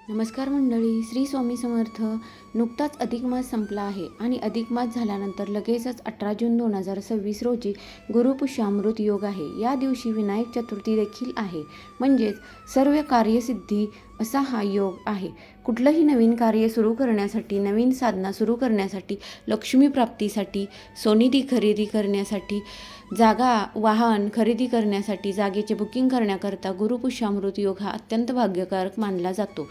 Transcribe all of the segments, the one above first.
नमस्कार मंडळी, श्री स्वामी समर्थ. नुकताच अधिक मास संपला आहे आणि अधिक मास झाल्यानंतर लगेचच 18 जून 2026 रोजी गुरुपुष्यामृत योग आहे. या दिवशी विनायक चतुर्थी देखील आहे. म्हणजेच सर्व कार्यसिद्धी असा हा योग आहे. कुठलंही नवीन कार्य सुरू करण्यासाठी, नवीन साधना सुरू करण्यासाठी, लक्ष्मी प्राप्तीसाठी, सोनेरी खरेदी करण्यासाठी, जागा वाहन खरेदी करण्यासाठी, जागेचे बुकिंग करण्याकरता गुरुपुष्यामृत योग हा अत्यंत भाग्यकारक मानला जातो.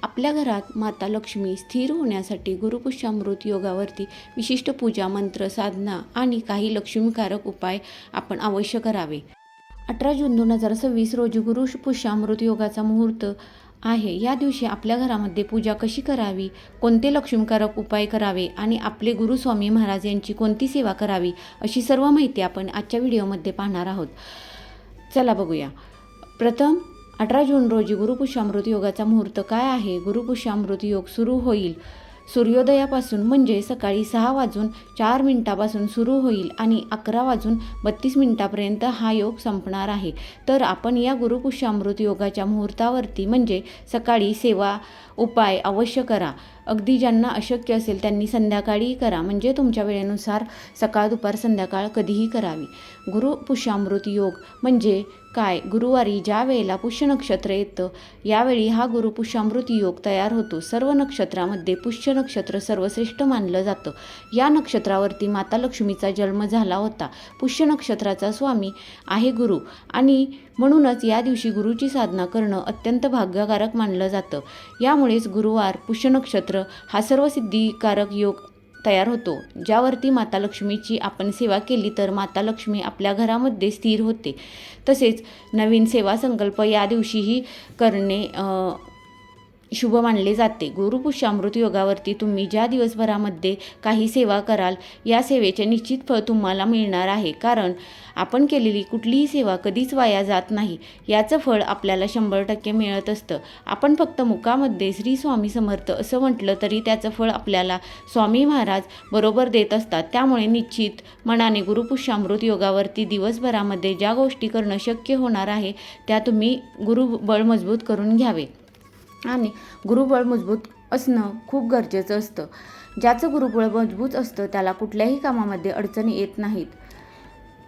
आपल्या घरात माता लक्ष्मी स्थिर होण्यासाठी गुरुपुष्यामृत योगावरती विशिष्ट पूजा, मंत्र, साधना आणि काही लक्ष्मीकारक उपाय आपण अवश्य करावे. 18 जून 2026 रोजी गुरुपुष्यामृत योगाचा मुहूर्त आहे. या दिवशी आपल्या घरामध्ये पूजा कशी करावी, कोणते लक्ष्मीकारक उपाय करावे आणि आपले गुरु स्वामी महाराज यांची कोणती सेवा करावी, अशी सर्व माहिती आपण आजच्या व्हिडिओमध्ये पाहणार आहोत. चला बघूया. प्रथम 18 जून रोजी गुरुपुष्यामृत योगाचा मुहूर्त काय आहे. गुरुपुष्यामृत योग सुरू होईल सूर्योदयापासून, म्हणजे सकाळी 6:04 सुरू होईल आणि 11:32 हा योग संपणार आहे. तर आपण या गुरुपुष्यामृत योगाच्या मुहूर्तावरती म्हणजे सकाळी सेवा उपाय अवश्य करा. अगदी ज्यांना अशक्य असेल त्यांनी संध्याकाळी करा, म्हणजे तुमच्या वेळेनुसार सकाळ, दुपार, संध्याकाळ कधीही करावी. गुरुपुष्यामृत योग म्हणजे काय? गुरुवारी ज्या वेळेला पुष्य नक्षत्र येतं यावेळी हा गुरुपुष्यामृत योग तयार होतो. सर्व नक्षत्रामध्ये पुष्य नक्षत्र सर्वश्रेष्ठ मानलं जातं. या नक्षत्रावरती माता लक्ष्मीचा जन्म झाला होता. पुष्य नक्षत्राचा स्वामी आहे गुरु आणि म्हणूनच या दिवशी गुरुची साधना करणं अत्यंत भाग्यकारक मानलं जातं. यामुळेच गुरुवार, पुष्य नक्षत्र हा सर्वसिद्धिकारक योग तयार होतो. ज्यावरती माता लक्ष्मीची आपण सेवा केली तर माता लक्ष्मी आपल्या घरामध्ये स्थिर होते. तसेच नवीन सेवा संकल्प या दिवशीही करणे शुभ मानले जाते. गुरुपुष्यामृत योगावरती तुम्ही ज्या दिवसभरामध्ये काही सेवा कराल या सेवेचे निश्चित फळ तुम्हाला मिळणार आहे. कारण आपण केलेली कुठलीही सेवा कधीच वाया जात नाही. याचं फळ आपल्याला 100% मिळत असतं. आपण फक्त मुखामध्ये श्री स्वामी समर्थ असं म्हटलं तरी त्याचं फळ आपल्याला स्वामी महाराज बरोबर देत असतात. त्यामुळे निश्चित मनाने गुरुपुष्यामृत योगावरती दिवसभरामध्ये ज्या गोष्टी करणं शक्य होणार आहे त्या तुम्ही गुरुबळ मजबूत करून घ्यावे. आणि गुरुबळ मजबूत असणं खूप गरजेचं असतं. ज्याचं गुरुबळ मजबूत असतं त्याला कुठल्याही कामामध्ये अडचणी येत नाहीत.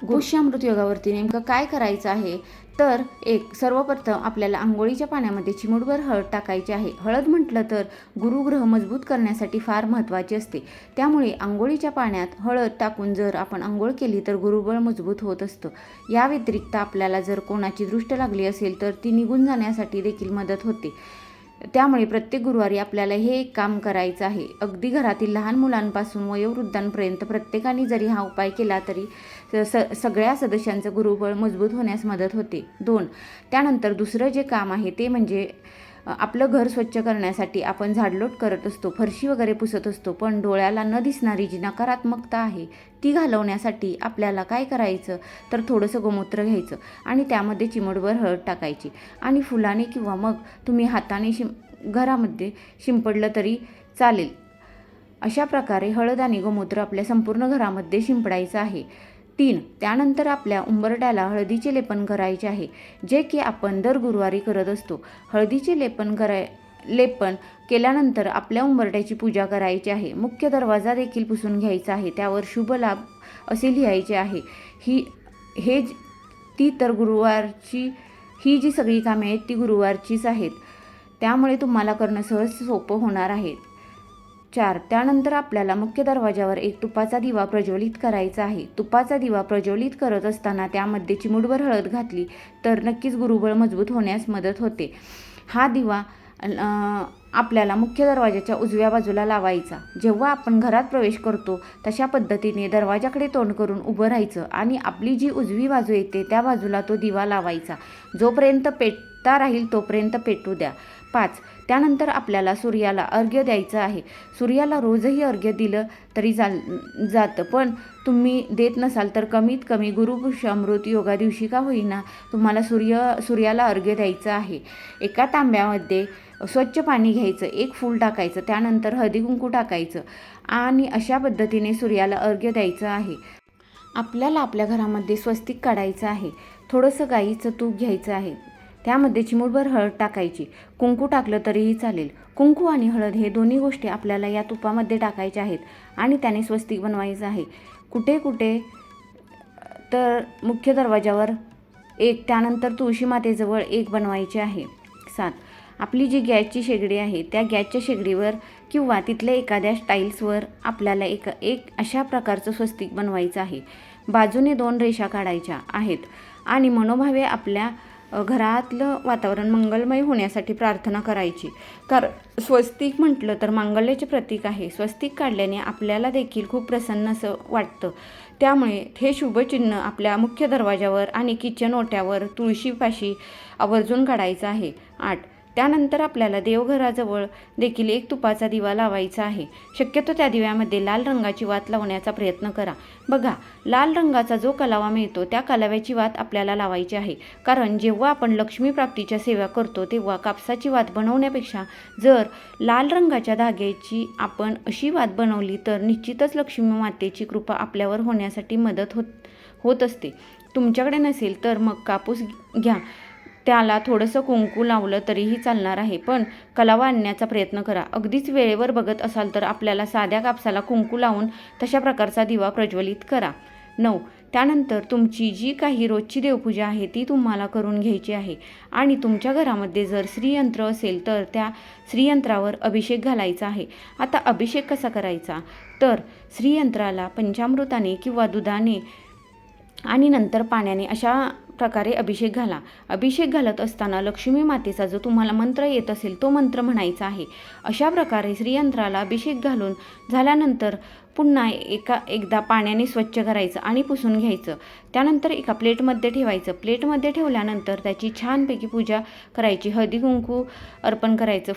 पुष्यामृत योगावरती नेमकं काय करायचं आहे तर सर्वप्रथम आपल्याला आंघोळीच्या पाण्यामध्ये चिमूटभर हळद टाकायची आहे. हळद म्हटलं तर गुरुग्रह मजबूत करण्यासाठी फार महत्त्वाची असते. त्यामुळे आंघोळीच्या पाण्यात हळद टाकून जर आपण आंघोळ केली तर गुरुबळ मजबूत होत असतं. या व्यतिरिक्त आपल्याला जर कोणाची दृष्ट लागली असेल तर ती निघून जाण्यासाठी देखील मदत होते. त्यामुळे प्रत्येक गुरुवारी आपल्याला हे एक काम करायचं आहे. अगदी घरातील लहान मुलांपासून वयोवृद्धांपर्यंत प्रत्येकाने जरी हा उपाय केला तरी सगळ्या सदस्यांचं गुरुबळ मजबूत होण्यास मदत होते. 2. त्यानंतर दुसरं जे काम आहे ते म्हणजे आपलं घर स्वच्छ करण्यासाठी आपण झाडलोट करत असतो, फरशी वगैरे पुसत असतो, पण डोळ्याला न दिसणारी जी नकारात्मकता आहे ती घालवण्यासाठी आपल्याला काय करायचं तर थोडंसं गोमूत्र घ्यायचं आणि त्यामध्ये चिमूटभर हळद टाकायची आणि फुलाने किंवा मग तुम्ही हाताने घरामध्ये शिंपडलं तरी चालेल. अशा प्रकारे हळद आणि गोमूत्र आपल्या संपूर्ण घरामध्ये शिंपडायचं आहे. 3. त्यानंतर आपल्या उंबरट्याला हळदीचे लेपन करायचे आहे, जे की आपण दर गुरुवारी करत असतो. हळदीचे लेपन केल्यानंतर आपल्या उंबरट्याची पूजा करायची आहे. मुख्य दरवाजा देखील पुसून घ्यायचा आहे. त्यावर शुभ लाभ असे लिहायचे आहे. ही जी सगळी कामे आहेत ती गुरुवारचीच आहेत. त्यामुळे तुम्हाला करणं सहज सोपं होणार आहे. 4. त्यानंतर आपल्याला मुख्य दरवाजावर एक तुपाचा दिवा प्रज्वलित करायचा आहे. तुपाचा दिवा प्रज्वलित करत असताना त्यामध्ये चिमूटभर हळद घातली तर नक्कीच गुरुबळ मजबूत होण्यास मदत होते. हा दिवा आपल्याला मुख्य दरवाजाच्या उजव्या बाजूला लावायचा. जेव्हा आपण घरात प्रवेश करतो तशा पद्धतीने दरवाजाकडे तोंड करून उभं राहायचं आणि आपली जी उजवी बाजू येते त्या बाजूला तो दिवा लावायचा. जोपर्यंत पेटता राहील तोपर्यंत पेटू द्या. 5. त्यानंतर आपल्याला सूर्याला अर्घ्य द्यायचं आहे. सूर्याला रोजही अर्घ्य दिलं तरी जातं, पण तुम्ही देत नसाल तर कमीत कमी गुरुपुष्यामृत योगा दिवशी का होईना तुम्हाला सूर्याला अर्घ्य द्यायचं आहे. एका तांब्यामध्ये स्वच्छ पाणी घ्यायचं, एक फूल टाकायचं, त्यानंतर हळदी कुंकू टाकायचं आणि अशा पद्धतीने सूर्याला अर्घ्य द्यायचं आहे. आपल्याला आपल्या घरामध्ये स्वस्तिक काढायचं आहे. थोडंसं गाईचं तूप घ्यायचं आहे. त्यामध्ये चिमूटभर हळद टाकायची. कुंकू टाकलं तरीही चालेल. कुंकू आणि हळद हे दोन्ही गोष्टी आपल्याला या तुपामध्ये टाकायच्या आहेत आणि त्याने स्वस्तिक बनवायचं आहे. कुठे कुठे तर मुख्य दरवाजावर एक, त्यानंतर तुळशी मातेजवळ एक बनवायचे आहे. 7. आपली जी गॅसची शेगडी आहे त्या गॅसच्या शेगडीवर किंवा तिथल्या एखाद्या टाईल्सवर आपल्याला एक अशा प्रकारचं स्वस्तिक बनवायचं आहे. बाजूने 2 रेषा काढायच्या आहेत आणि मनोभावे आपल्या घरातलं वातावरण मंगलमय होण्यासाठी प्रार्थना करायची. कारण स्वस्तिक म्हटलं तर मांगल्याचे प्रतीक आहे. स्वस्तिक काढल्याने आपल्याला देखील खूप प्रसन्न असं वाटतं. त्यामुळे हे शुभचिन्ह आपल्या मुख्य दरवाजावर आणि किचन ओट्यावर तुळशीपाशी आवर्जून काढायचं आहे. 8. त्यानंतर आपल्याला देवघराजवळ देखील एक तुपाचा दिवा लावायचा आहे. शक्यतो त्या दिव्यामध्ये लाल रंगाची वात लावण्याचा प्रयत्न करा. बघा, लाल रंगाचा जो कलावा मिळतो त्या कलाव्याची वात आपल्याला लावायची आहे. कारण जेव्हा आपण लक्ष्मी प्राप्तीच्या सेवा करतो तेव्हा कापसाची वात बनवण्यापेक्षा जर लाल रंगाच्या धाग्याची आपण अशी वात बनवली तर निश्चितच लक्ष्मी मातेची कृपा आपल्यावर होण्यासाठी मदत होत असते. तुमच्याकडे नसेल तर मग कापूस घ्या, त्याला थोडंसं कुंकू लावलं तरीही चालणार आहे, पण कलावा आणण्याचा प्रयत्न करा. अगदीच वेळेवर बघत असाल तर आपल्याला साध्या कापसाला कुंकू लावून तशा प्रकारचा दिवा प्रज्वलित करा. 9. त्यानंतर तुमची जी काही रोजची देवपूजा आहे ती तुम्हाला करून घ्यायची आहे आणि तुमच्या घरामध्ये जर श्रीयंत्र असेल तर त्या श्रीयंत्रावर अभिषेक घालायचा आहे. आता अभिषेक कसा करायचा तर श्रीयंत्राला पंचामृताने किंवा दुधाने आणि नंतर पाण्याने अशा प्रकारे अभिषेक घाला. अभिषेक घालत असताना लक्ष्मी मातेचा जो तुम्हाला मंत्र येत असेल तो मंत्र म्हणायचा आहे. अशा प्रकारे श्रीयंत्राला अभिषेक घालून झाल्यानंतर पुन्हा एकदा पाण्याने स्वच्छ करायचं आणि पुसून घ्यायचं. त्यानंतर एका प्लेटमध्ये ठेवायचं. प्लेटमध्ये ठेवल्यानंतर त्याची छानपैकी पूजा करायची. हळदी कुंकू अर्पण करायचं.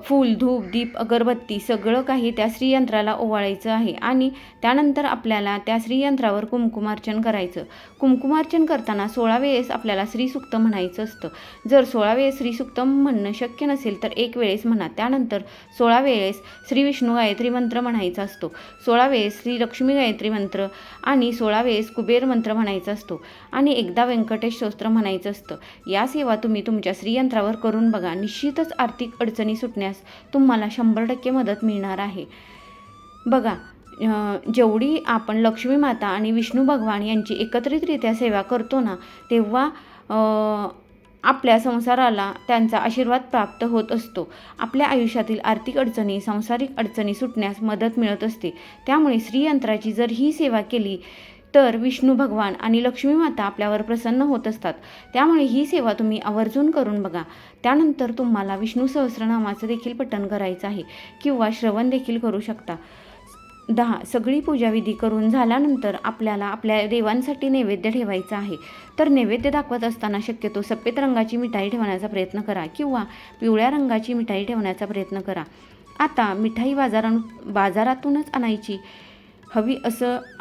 फूल, धूप, दीप, अगरबत्ती सगळं काही त्या श्रीयंत्राला ओवाळायचं आहे आणि त्यानंतर आपल्याला त्या श्रीयंत्रावर कुंकुमार्चन करायचं. कुंकुमार्चन करताना 16 वेळेस आपल्याला श्रीसूक्त म्हणायचं असतं. जर 16 वेळेस श्रीसूक्त म्हणणं शक्य नसेल तर 1 वेळेस म्हणा. त्यानंतर 16 वेळेस श्री विष्णू गायत्री मंत्र म्हणायचा असतो, 16 वेळेस श्री लक्ष्मी गायत्री मंत्र आणि 16 वेळेस कुबेर मंत्र म्हणायचा असतो आणि एकदा व्यंकटेश स्तोत्र म्हणायचं असतं. या सेवा तुम्ही तुमच्या श्रीयंत्रावर करून बघा. निश्चितच आर्थिक अडचणी सुटण्यास तुम्हाला 100% मदत मिळणार आहे. बघा, जेवढी आपण लक्ष्मी माता आणि विष्णू भगवान यांची एकत्रितरित्या सेवा करतो ना तेव्हा आपल्या संसाराला त्यांचा आशीर्वाद प्राप्त होत असतो. आपल्या आयुष्यातील आर्थिक अडचणी, सांसारिक अडचणी सुटण्यास मदत मिळत असते. त्यामुळे श्रीयंत्राची जर ही सेवा केली तर विष्णू भगवान आणि लक्ष्मी माता आपल्यावर प्रसन्न होत असतात. त्यामुळे ही सेवा तुम्ही आवर्जून करून बघा. त्यानंतर तुम्हाला विष्णू सहस्रनामाचं देखील पठण करायचं आहे किंवा श्रवण देखील करू शकता. 10. सगळी पूजाविधी करून झाल्यानंतर आपल्याला आपल्या देवांसाठी नैवेद्य ठेवायचा आहे. तर नैवेद्य दाखवत असताना शक्यतो सफेद रंगाची मिठाई ठेवण्याचा प्रयत्न करा किंवा पिवळ्या रंगाची मिठाई ठेवण्याचा प्रयत्न करा. आता मिठाई बाजारातूनच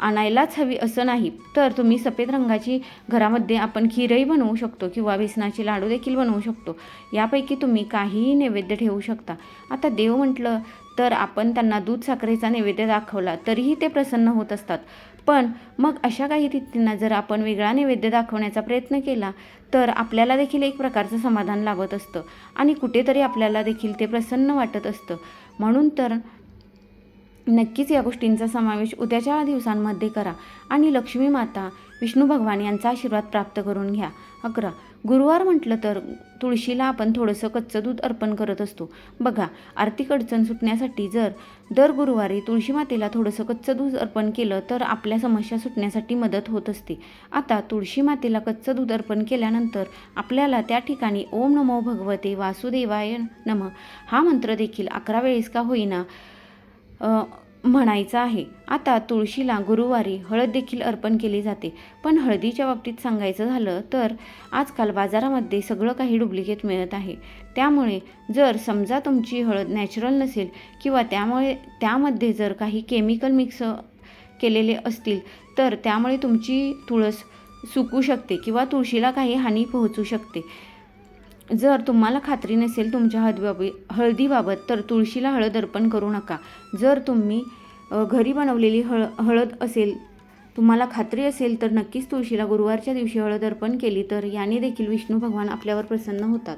आणायलाच हवी असं नाही, तर तुम्ही सफेद रंगाची घरामध्ये आपण खीरही बनवू शकतो किंवा बेसनाचे लाडू देखील बनवू शकतो. यापैकी तुम्ही काहीही नैवेद्य ठेवू शकता. आता देव म्हटलं तर आपण त्यांना दूध साखरेचा नैवेद्य दाखवला तरीही ते प्रसन्न होत असतात. पण मग अशा काही तिथींना जर आपण वेगळा नैवेद्य दाखवण्याचा प्रयत्न केला तर आपल्याला देखील एक प्रकारचं समाधान लाभत असतं आणि कुठेतरी आपल्याला देखील ते प्रसन्न वाटत असतं. म्हणून तर नक्कीच या गोष्टींचा समावेश उद्याच्या दिवसांमध्ये करा आणि लक्ष्मी माता, विष्णू भगवान यांचा आशीर्वाद प्राप्त करून घ्या. 11. गुरुवार म्हटलं तर तुळशीला आपण थोडंसं कच्चं दूध अर्पण करत असतो. बघा, आर्थिक अडचण सुटण्यासाठी जर दर गुरुवारी तुळशी मातेला थोडंसं कच्चं दूध अर्पण केलं तर आपल्या समस्या सुटण्यासाठी मदत होत असते. आता तुळशी मातेला कच्चं दूध अर्पण केल्यानंतर आपल्याला त्या ठिकाणी ओम नमो भगवते वासुदेवाय नमः हा मंत्र देखील 11 वेळेस का होईना म्हणायचं आहे. आता तुळशीला गुरुवारी हळद देखील अर्पण केली जाते, पण हळदीच्या बाबतीत सांगायचं झालं तर आजकाल बाजारामध्ये सगळं काही डुप्लिकेट मिळत आहे. त्यामुळे जर समजा तुमची हळद नॅचरल नसेल किंवा त्यामध्ये जर काही केमिकल मिक्स केलेले असतील तर त्यामुळे तुमची तुळस सुकू शकते किंवा तुळशीला काही हानी पोहोचू शकते. जर तुम्हाला खात्री नसेल तुमच्या हळदीबाबत तर तुळशीला हळद अर्पण करू नका. जर तुम्ही घरी बनवलेली हळद असेल तुम्हाला खात्री असेल तर नक्कीच तुळशीला गुरुवारच्या दिवशी हळद अर्पण केली तर याने देखील विष्णू भगवान आपल्यावर प्रसन्न होतात.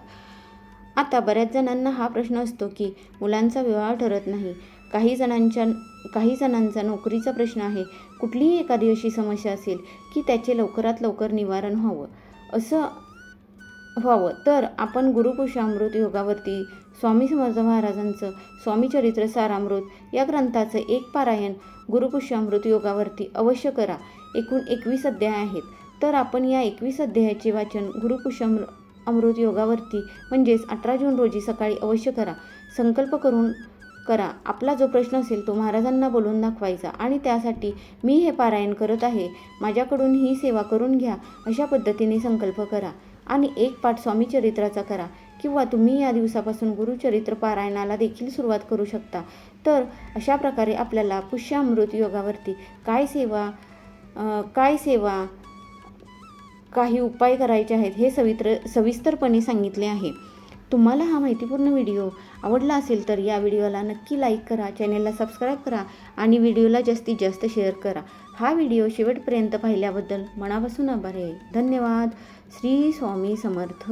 आता बऱ्याच जणांना हा प्रश्न असतो की मुलांचा विवाह ठरत नाही. काही जणांचा नोकरीचा प्रश्न आहे. कुठलीही एखादी अशी समस्या असेल की त्याचे लवकरात लवकर निवारण व्हावं तर आपण गुरुपुरुषामृत योगावरती स्वामी समर्थ महाराजांचं स्वामी चरित्र सारामृत या ग्रंथाचं एक पारायण गुरुपुरुषामृत योगावरती अवश्य करा. एकूण 21 अध्याय आहेत. तर आपण या 21 अध्यायाचे वाचन गुरुपुरुषामृत योगावरती म्हणजेच 18 जून रोजी सकाळी अवश्य करा. संकल्प करून करा. आपला जो प्रश्न असेल तो महाराजांना बोलून दाखवायचा आणि त्यासाठी मी हे पारायण करत आहे, माझ्याकडून ही सेवा करून घ्या, अशा पद्धतीने संकल्प करा आणि एक पाठ स्वामी चरित्राचा करा किंवा तुम्ही या दिवसापासून गुरुचरित्र पारायणाला देखील सुरुवात करू शकता. तर अशा प्रकारे आपल्याला पुष्यामृत योगावरती काय सेवा काही उपाय करायचे आहेत हे सविस्तरपणे सांगितले आहे. तुम्हाला हा माहितीपूर्ण व्हिडिओ आवडला असेल तर या व्हिडिओला नक्की लाईक करा, चॅनेलला सबस्क्राईब करा आणि व्हिडिओला जास्तीत जास्त शेअर करा. हा व्हिडिओ शेवटपर्यंत पाहिल्याबद्दल मनापासून आभार आहे. धन्यवाद. श्री स्वामी समर्थ.